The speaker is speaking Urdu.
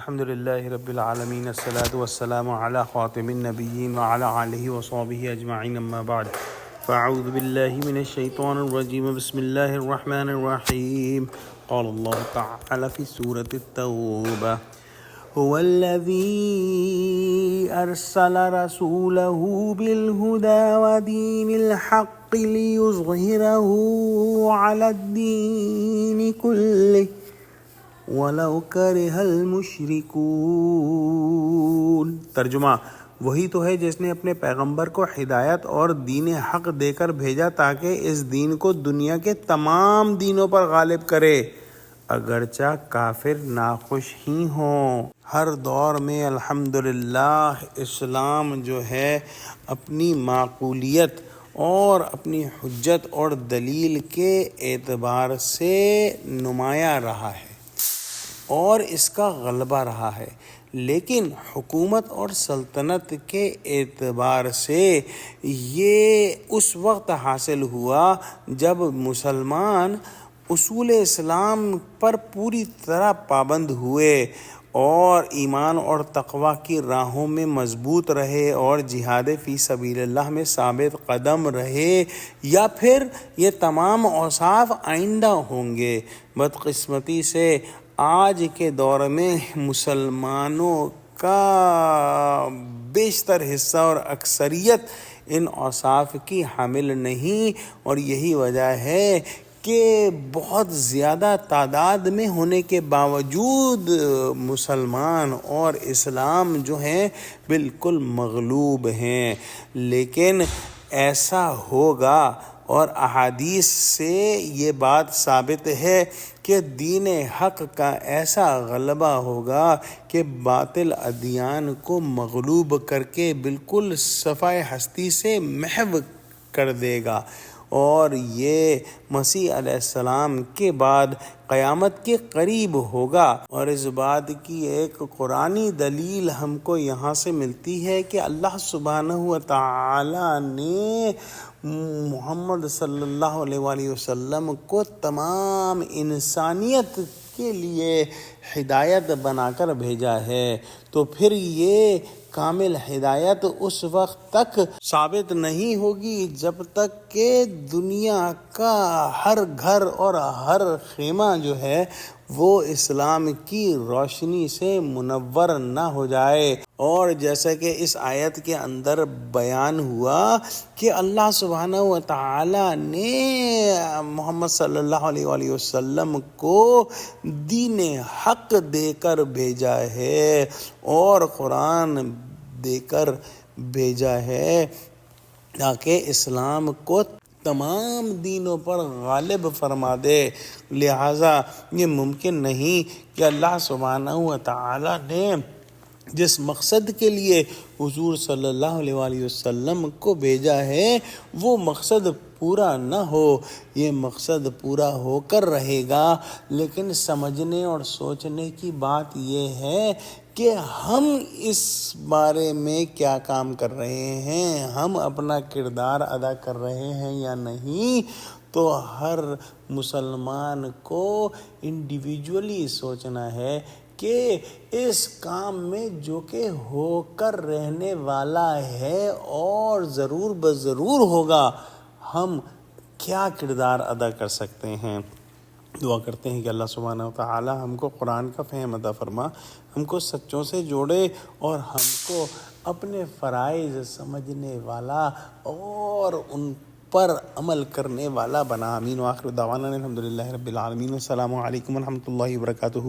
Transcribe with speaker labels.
Speaker 1: الحمد لله رب العالمين الصلاة والسلام على خاتم النبيين وعلى آله وصحبه أجمعين أما بعد فأعوذ بالله من الشيطان الرجيم بسم الله الرحمن الرحيم قال الله تعالى في سورة التوبة هو الذي أرسل رسوله بالهدى ودين الحق ليظهره على الدين كله وَلَوْ كَرِهَ الْمُشْرِكُونَ۔ ترجمہ: وہی تو ہے جس نے اپنے پیغمبر کو ہدایت اور دین حق دے کر بھیجا تاکہ اس دین کو دنیا کے تمام دینوں پر غالب کرے، اگرچہ کافر ناخوش ہی ہوں۔ ہر دور میں الحمدللہ اسلام جو ہے اپنی معقولیت اور اپنی حجت اور دلیل کے اعتبار سے نمایاں رہا ہے اور اس کا غلبہ رہا ہے، لیکن حکومت اور سلطنت کے اعتبار سے یہ اس وقت حاصل ہوا جب مسلمان اصول اسلام پر پوری طرح پابند ہوئے اور ایمان اور تقوی کی راہوں میں مضبوط رہے اور جہاد فی سبیل اللہ میں ثابت قدم رہے، یا پھر یہ تمام اوصاف آئندہ ہوں گے۔ بدقسمتی سے آج کے دور میں مسلمانوں کا بیشتر حصہ اور اکثریت ان اوصاف کی حامل نہیں، اور یہی وجہ ہے کہ بہت زیادہ تعداد میں ہونے کے باوجود مسلمان اور اسلام جو ہیں بالکل مغلوب ہیں۔ لیکن ایسا ہوگا اور احادیث سے یہ بات ثابت ہے کہ دین حق کا ایسا غلبہ ہوگا کہ باطل ادیان کو مغلوب کر کے بالکل صفائے ہستی سے محو کر دے گا، اور یہ مسیح علیہ السلام کے بعد قیامت کے قریب ہوگا۔ اور اس بات کی ایک قرآنی دلیل ہم کو یہاں سے ملتی ہے کہ اللہ سبحانہ و تعالی نے محمد صلی اللہ علیہ وآلہ وسلم کو تمام انسانیت کے لیے ہدایت بنا کر بھیجا ہے، تو پھر یہ کامل ہدایت اس وقت تک ثابت نہیں ہوگی جب تک کہ دنیا کا ہر گھر اور ہر خیمہ جو ہے وہ اسلام کی روشنی سے منور نہ ہو جائے۔ اور جیسا کہ اس آیت کے اندر بیان ہوا کہ اللہ سبحانہ و تعالی نے محمد صلی اللہ علیہ وآلہ وسلم کو دین حق دے کر بھیجا ہے اور قرآن دے کر بھیجا ہے تاکہ اسلام کو تمام دینوں پر غالب فرما دے۔ لہٰذا یہ ممکن نہیں کہ اللہ سبحانہ و تعالی نے جس مقصد کے لیے حضور صلی اللہ علیہ وآلہ وسلم کو بھیجا ہے وہ مقصد پورا نہ ہو۔ یہ مقصد پورا ہو کر رہے گا، لیکن سمجھنے اور سوچنے کی بات یہ ہے کہ ہم اس بارے میں کیا کام کر رہے ہیں، ہم اپنا کردار ادا کر رہے ہیں یا نہیں۔ تو ہر مسلمان کو انڈیویجولی سوچنا ہے کہ اس کام میں جو کہ ہو کر رہنے والا ہے اور ضرور بضرور ہوگا، ہم کیا کردار ادا کر سکتے ہیں۔ دعا کرتے ہیں کہ اللہ سبحانہ وتعالی ہم کو قرآن کا فہم عطا فرما، ہم کو سچوں سے جوڑے اور ہم کو اپنے فرائض سمجھنے والا اور ان پر عمل کرنے والا بنا۔ آمین۔ وآخر دعوانا الحمدللہ رب العالمین۔ السلام علیکم ورحمۃ اللہ وبرکاتہ۔